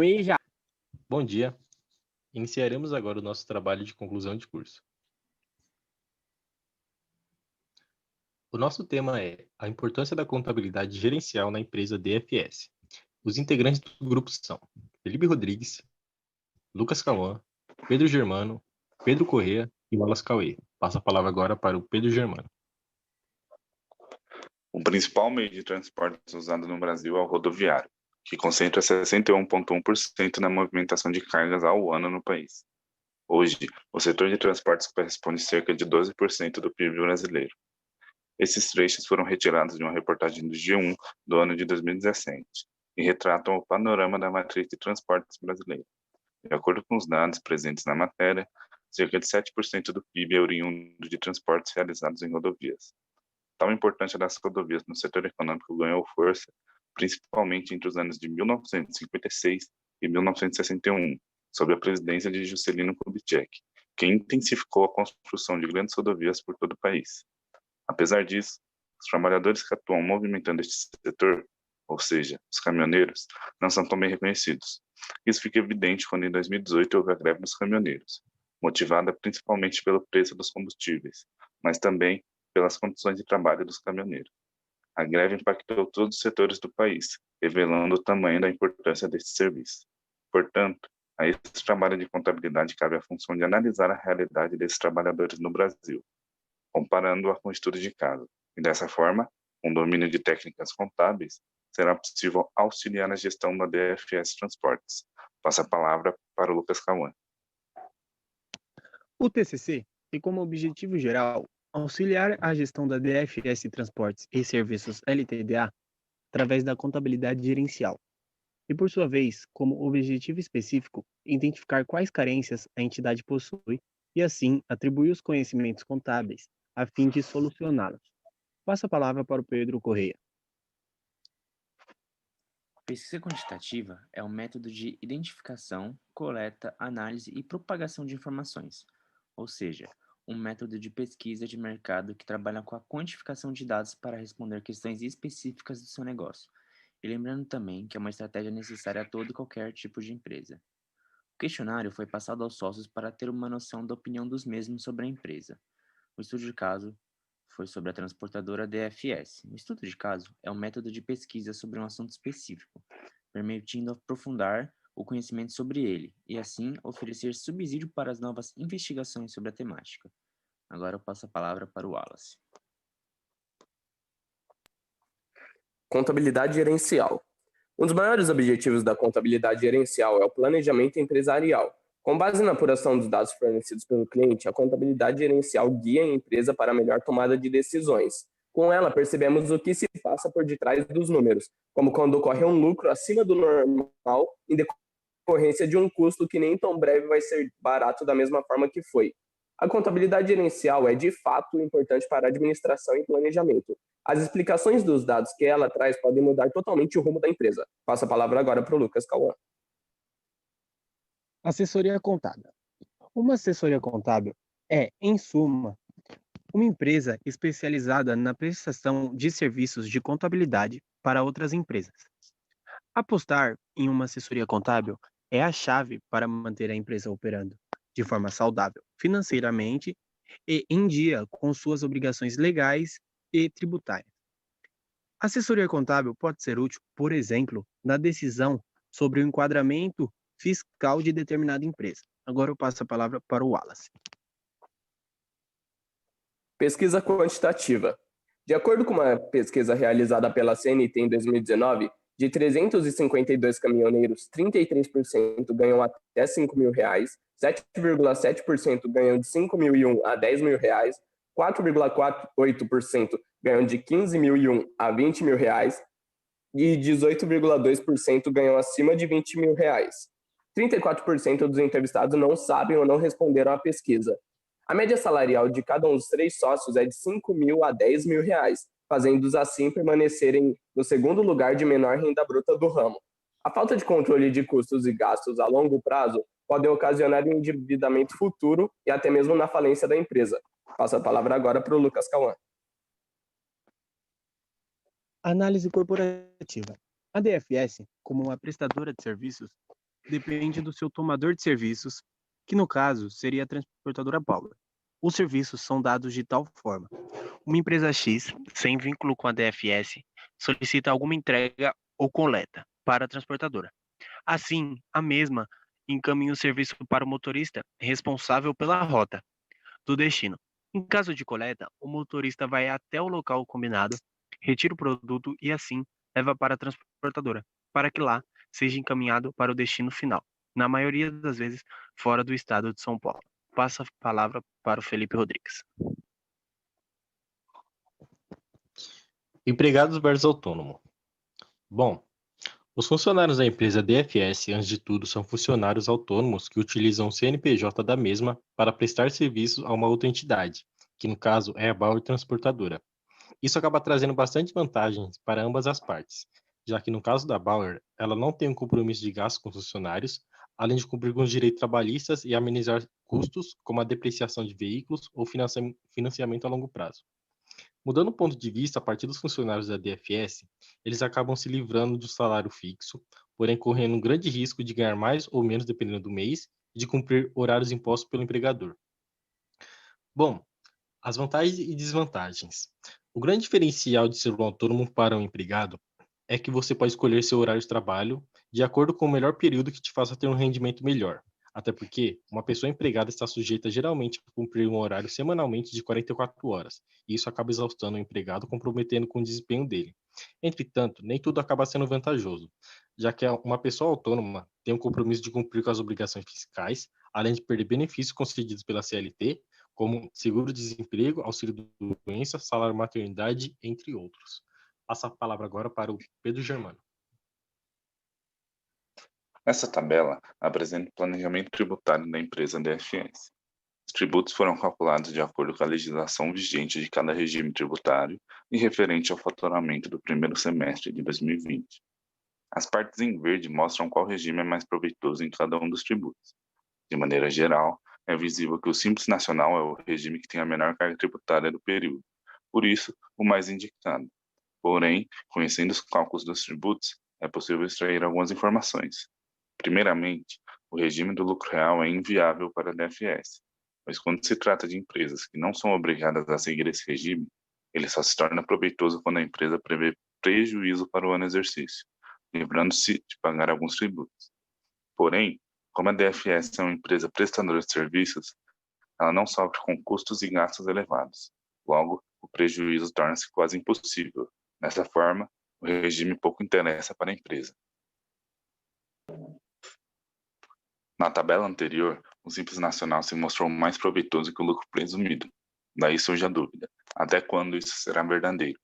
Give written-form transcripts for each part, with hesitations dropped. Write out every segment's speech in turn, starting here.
ir já. Bom dia. Iniciaremos agora o nosso trabalho de conclusão de curso. O nosso tema é a importância da contabilidade gerencial na empresa DFS. Os integrantes do grupo são Felipe Rodrigues, Lucas Cauã, Pedro Germano, Pedro Corrêa e Wallace Cauê. Passo a palavra agora para o Pedro Germano. O principal meio de transporte usado no Brasil é o rodoviário, que concentra 61,1% na movimentação de cargas ao ano no país. Hoje, o setor de transportes corresponde a cerca de 12% do PIB brasileiro. Esses trechos foram retirados de uma reportagem do G1 do ano de 2017 e retratam o panorama da matriz de transportes brasileiro. De acordo com os dados presentes na matéria, cerca de 7% do PIB é oriundo de transportes realizados em rodovias. Tal importância das rodovias no setor econômico ganhou força, principalmente entre os anos de 1956 e 1961, sob a presidência de Juscelino Kubitschek, que intensificou a construção de grandes rodovias por todo o país. Apesar disso, os trabalhadores que atuam movimentando este setor, ou seja, os caminhoneiros, não são tão bem reconhecidos. Isso fica evidente quando em 2018 houve a greve dos caminhoneiros, motivada principalmente pelo preço dos combustíveis, mas também pelas condições de trabalho dos caminhoneiros. A greve impactou todos os setores do país, revelando o tamanho da importância deste serviço. Portanto, a esse trabalho de contabilidade cabe a função de analisar a realidade desses trabalhadores no Brasil, comparando-a com o estudo de caso. E dessa forma, com domínio de técnicas contábeis, será possível auxiliar na gestão da DFS Transportes. Passo a palavra para o Lucas Cauã. O TCC tem como objetivo geral auxiliar a gestão da DFS Transportes e Serviços LTDA através da contabilidade gerencial. E, por sua vez, como objetivo específico, identificar quais carências a entidade possui e, assim, atribuir os conhecimentos contábeis a fim de solucioná-los. Passo a palavra para o Pedro Corrêa. Pesquisa quantitativa é um método de identificação, coleta, análise e propagação de informações, ou seja, um método de pesquisa de mercado que trabalha com a quantificação de dados para responder questões específicas do seu negócio. E lembrando também que é uma estratégia necessária a todo e qualquer tipo de empresa. O questionário foi passado aos sócios para ter uma noção da opinião dos mesmos sobre a empresa. O estudo de caso foi sobre a transportadora DFS. O estudo de caso é um método de pesquisa sobre um assunto específico, permitindo aprofundar o conhecimento sobre ele e, assim, oferecer subsídio para as novas investigações sobre a temática. Agora eu passo a palavra para o Wallace. Contabilidade gerencial. Um dos maiores objetivos da contabilidade gerencial é o planejamento empresarial. Com base na apuração dos dados fornecidos pelo cliente, a contabilidade gerencial guia a empresa para a melhor tomada de decisões. Com ela, percebemos o que se passa por detrás dos números, como quando ocorre um lucro acima do normal em decorrência de um custo que nem tão breve vai ser barato da mesma forma que foi. A contabilidade gerencial é, de fato, importante para a administração e planejamento. As explicações dos dados que ela traz podem mudar totalmente o rumo da empresa. Passo a palavra agora para o Lucas Cauã. Assessoria contábil. Uma assessoria contábil é, em suma, uma empresa especializada na prestação de serviços de contabilidade para outras empresas. Apostar em uma assessoria contábil é a chave para manter a empresa operando de forma saudável financeiramente e em dia com suas obrigações legais e tributárias. A assessoria contábil pode ser útil, por exemplo, na decisão sobre o enquadramento fiscal de determinada empresa. Agora eu passo a palavra para o Wallace. Pesquisa quantitativa. De acordo com uma pesquisa realizada pela CNT em 2019, de 352 caminhoneiros, 33% ganham até R$ 5.000, 7,7% ganham de R$ 5.001 a R$ 10.000, 4,48% ganham de R$ 15.001 a R$ 20.000 e 18,2% ganham acima de R$ 20.000. 34% dos entrevistados não sabem ou não responderam à pesquisa. A média salarial de cada um dos 3 sócios é de R$ 5.000 a R$ 10.000, fazendo-os assim permanecerem no segundo lugar de menor renda bruta do ramo. A falta de controle de custos e gastos a longo prazo podem ocasionar um endividamento futuro e até mesmo na falência da empresa. Passo a palavra agora para o Lucas Cauã. Análise corporativa. A DFS, como uma prestadora de serviços, depende do seu tomador de serviços, que no caso seria a transportadora Bauer. Os serviços são dados de tal forma: uma empresa X, sem vínculo com a DFS, solicita alguma entrega ou coleta para a transportadora. Assim, a mesma encaminha o serviço para o motorista responsável pela rota do destino. Em caso de coleta, o motorista vai até o local combinado, retira o produto e assim leva para a transportadora, para que lá seja encaminhado para o destino final, na maioria das vezes fora do estado de São Paulo. Passo a palavra para o Felipe Rodrigues. Empregados versus autônomo. Bom, os funcionários da empresa DFS, antes de tudo, são funcionários autônomos que utilizam o CNPJ da mesma para prestar serviços a uma outra entidade, que no caso é a Bauer Transportadora. Isso acaba trazendo bastante vantagens para ambas as partes, já que no caso da Bauer, ela não tem um compromisso de gasto com os funcionários, além de cumprir com os direitos trabalhistas e amenizar custos, como a depreciação de veículos ou financiamento a longo prazo. Mudando o ponto de vista, a partir dos funcionários da DFS, eles acabam se livrando do salário fixo, porém correndo um grande risco de ganhar mais ou menos dependendo do mês e de cumprir horários impostos pelo empregador. Bom, as vantagens e desvantagens. O grande diferencial de ser um autônomo para um empregado é que você pode escolher seu horário de trabalho de acordo com o melhor período que te faça ter um rendimento melhor. Até porque uma pessoa empregada está sujeita geralmente a cumprir um horário semanalmente de 44 horas, e isso acaba exaustando o empregado, comprometendo com o desempenho dele. Entretanto, nem tudo acaba sendo vantajoso, já que uma pessoa autônoma tem o compromisso de cumprir com as obrigações fiscais, além de perder benefícios concedidos pela CLT, como seguro-desemprego, auxílio-doença, salário-maternidade, entre outros. Passo a palavra agora para o Pedro Germano. Essa tabela apresenta o planejamento tributário da empresa DFS. Os tributos foram calculados de acordo com a legislação vigente de cada regime tributário e referente ao faturamento do primeiro semestre de 2020. As partes em verde mostram qual regime é mais proveitoso em cada um dos tributos. De maneira geral, é visível que o Simples Nacional é o regime que tem a menor carga tributária do período, por isso, o mais indicado. Porém, conhecendo os cálculos dos tributos, é possível extrair algumas informações. Primeiramente, o regime do lucro real é inviável para a DFS, pois quando se trata de empresas que não são obrigadas a seguir esse regime, ele só se torna proveitoso quando a empresa prevê prejuízo para o ano exercício, livrando-se de pagar alguns tributos. Porém, como a DFS é uma empresa prestadora de serviços, ela não sofre com custos e gastos elevados. Logo, o prejuízo torna-se quase impossível. Dessa forma, o regime pouco interessa para a empresa. Na tabela anterior, o Simples Nacional se mostrou mais proveitoso que o lucro presumido. Daí surge a dúvida: até quando isso será verdadeiro?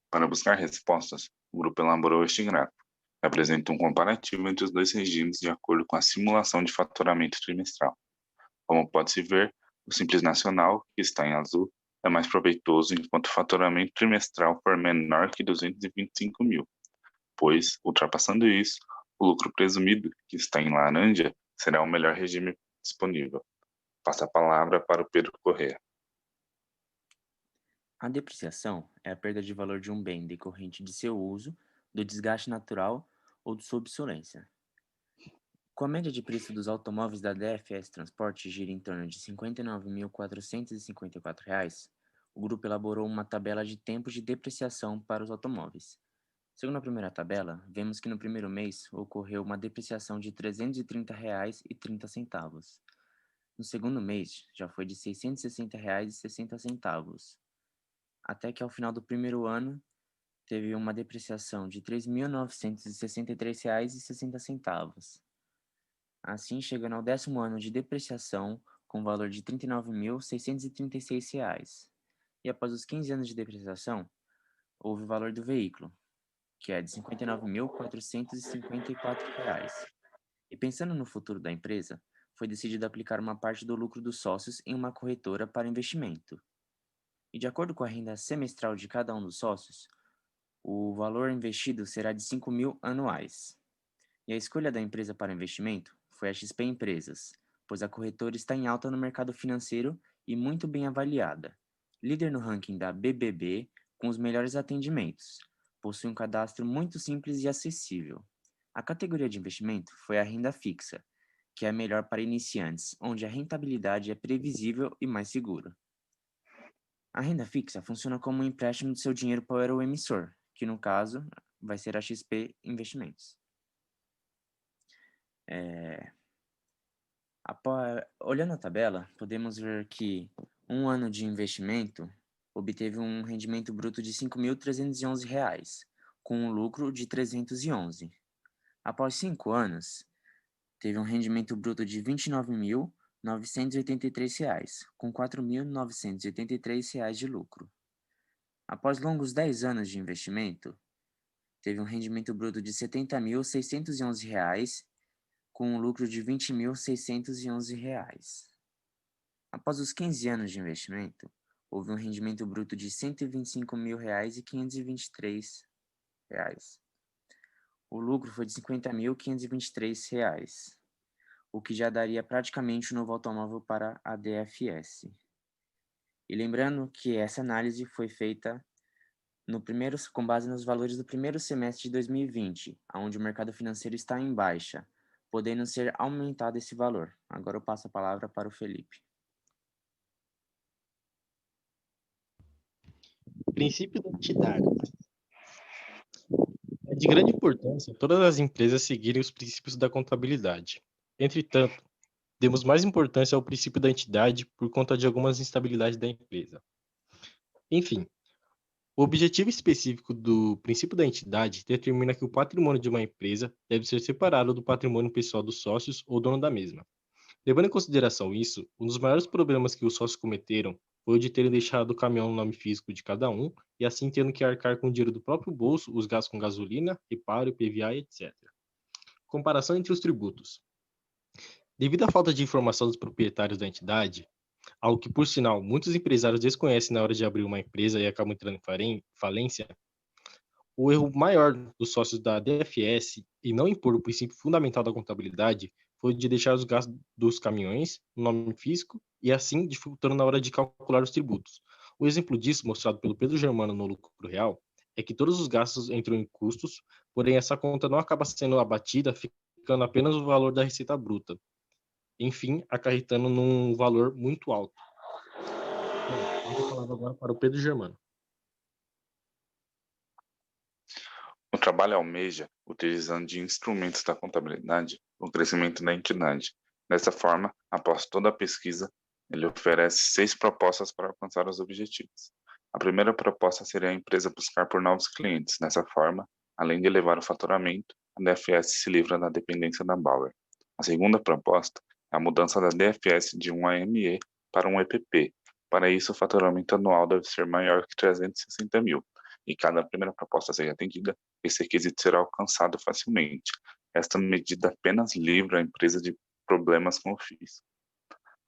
Para buscar respostas, o grupo elaborou este gráfico, que apresenta um comparativo entre os dois regimes de acordo com a simulação de faturamento trimestral. Como pode-se ver, o Simples Nacional, que está em azul, é mais proveitoso enquanto o faturamento trimestral for menor que 225 mil, pois, ultrapassando isso, o lucro presumido, que está em laranja, será o melhor regime disponível. Passo a palavra para o Pedro Corrêa. A depreciação é a perda de valor de um bem decorrente de seu uso, do desgaste natural ou de sua obsolência. Com a média de preço dos automóveis da DFS Transporte gira em torno de R$ 59.454, o grupo elaborou uma tabela de tempos de depreciação para os automóveis. Segundo a primeira tabela, vemos que no primeiro mês ocorreu uma depreciação de R$ 330,30. No segundo mês, já foi de R$ 660,60, até que ao final do primeiro ano teve uma depreciação de R$ 3.963,60. Assim, chegando ao 10º ano de depreciação, com valor de R$ 39.636. E após os 15 anos de depreciação, houve o valor do veículo, que é de R$ 59.454. E pensando no futuro da empresa, foi decidido aplicar uma parte do lucro dos sócios em uma corretora para investimento. E de acordo com a renda semestral de cada um dos sócios, o valor investido será de 5 mil anuais. E a escolha da empresa para investimento foi a XP Empresas, pois a corretora está em alta no mercado financeiro e muito bem avaliada. Líder no ranking da BBB, com os melhores atendimentos. Possui um cadastro muito simples e acessível. A categoria de investimento foi a renda fixa, que é a melhor para iniciantes, onde a rentabilidade é previsível e mais segura. A renda fixa funciona como um empréstimo de seu dinheiro para o emissor, que no caso vai ser a XP Investimentos. Olhando a tabela, podemos ver que um ano de investimento obteve um rendimento bruto de R$ 5.311, com um lucro de 311. Após 5 anos, teve um rendimento bruto de R$ 29.983, com R$ 4.983 de lucro. Após longos 10 anos de investimento, teve um rendimento bruto de R$ 70.611, com um lucro de R$ 20.611. Após os 15 anos de investimento, houve um rendimento bruto de R$ 125.523. O lucro foi de R$ 50.523, o que já daria praticamente um novo automóvel para a DFS. E lembrando que essa análise foi feita com base nos valores do primeiro semestre de 2020, onde o mercado financeiro está em baixa, podendo ser aumentado esse valor. Agora eu passo a palavra para o Felipe. Princípio da entidade. É de grande importância todas as empresas seguirem os princípios da contabilidade. Entretanto, demos mais importância ao princípio da entidade por conta de algumas instabilidades da empresa. Enfim, o objetivo específico do princípio da entidade determina que o patrimônio de uma empresa deve ser separado do patrimônio pessoal dos sócios ou dono da mesma. Levando em consideração isso, um dos maiores problemas que os sócios cometeram foi o de terem deixado o caminhão no nome físico de cada um e assim tendo que arcar com o dinheiro do próprio bolso os gastos com gasolina, reparo, IPVA, etc. Comparação entre os tributos. Devido à falta de informação dos proprietários da entidade, algo que, por sinal, muitos empresários desconhecem na hora de abrir uma empresa e acabam entrando em falência, o erro maior dos sócios da DFS em não impor o princípio fundamental da contabilidade foi de deixar os gastos dos caminhões no nome físico e assim dificultando na hora de calcular os tributos. O exemplo disso, mostrado pelo Pedro Germano no lucro real, é que todos os gastos entram em custos, porém essa conta não acaba sendo abatida, ficando apenas o valor da receita bruta, enfim, acarretando num valor muito alto. Bom, vou falar agora para o Pedro Germano. O trabalho almeja, utilizando de instrumentos da contabilidade, o crescimento da entidade. Dessa forma, após toda a pesquisa, ele oferece 6 propostas para alcançar os objetivos. A primeira proposta seria a empresa buscar por novos clientes. Dessa forma, além de elevar o faturamento, a DFS se livra da dependência da Bauer. A segunda proposta é a mudança da DFS de um AME para um EPP. Para isso, o faturamento anual deve ser maior que 360 mil. E cada primeira proposta seja atendida, esse requisito será alcançado facilmente. Esta medida apenas livra a empresa de problemas com o fisco.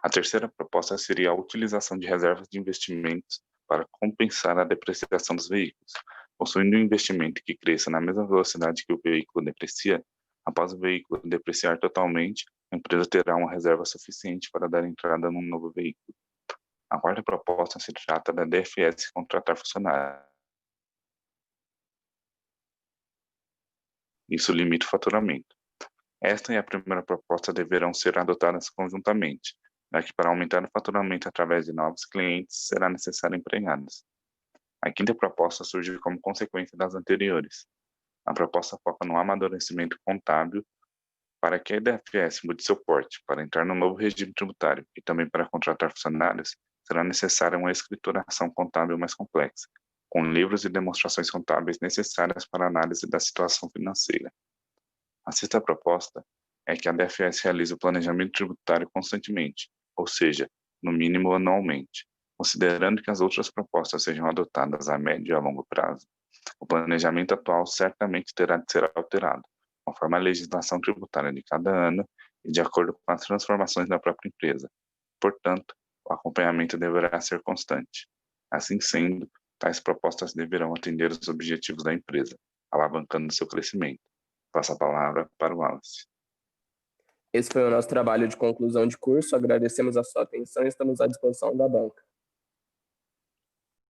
A terceira proposta seria a utilização de reservas de investimentos para compensar a depreciação dos veículos. Possuindo um investimento que cresça na mesma velocidade que o veículo deprecia, após o veículo depreciar totalmente, a empresa terá uma reserva suficiente para dar entrada num novo veículo. A quarta proposta se trata da DFS contratar funcionários. Isso limita o faturamento. Esta e a primeira proposta deverão ser adotadas conjuntamente, já que para aumentar o faturamento através de novos clientes será necessário empregados. A quinta proposta surge como consequência das anteriores. A proposta foca no amadurecimento contábil para que a DFS mude seu porte, para entrar no novo regime tributário e também para contratar funcionários, será necessária uma escrituração contábil mais complexa, com livros e demonstrações contábeis necessárias para a análise da situação financeira. A sexta proposta é que a DFS realize o planejamento tributário constantemente, ou seja, no mínimo anualmente. Considerando que as outras propostas sejam adotadas a médio e a longo prazo, o planejamento atual certamente terá de ser alterado, conforme a legislação tributária de cada ano e de acordo com as transformações da própria empresa. Portanto, o acompanhamento deverá ser constante. Assim sendo, tais propostas deverão atender os objetivos da empresa, alavancando seu crescimento. Passo a palavra para o Wallace. Esse foi o nosso trabalho de conclusão de curso. Agradecemos a sua atenção e estamos à disposição da banca.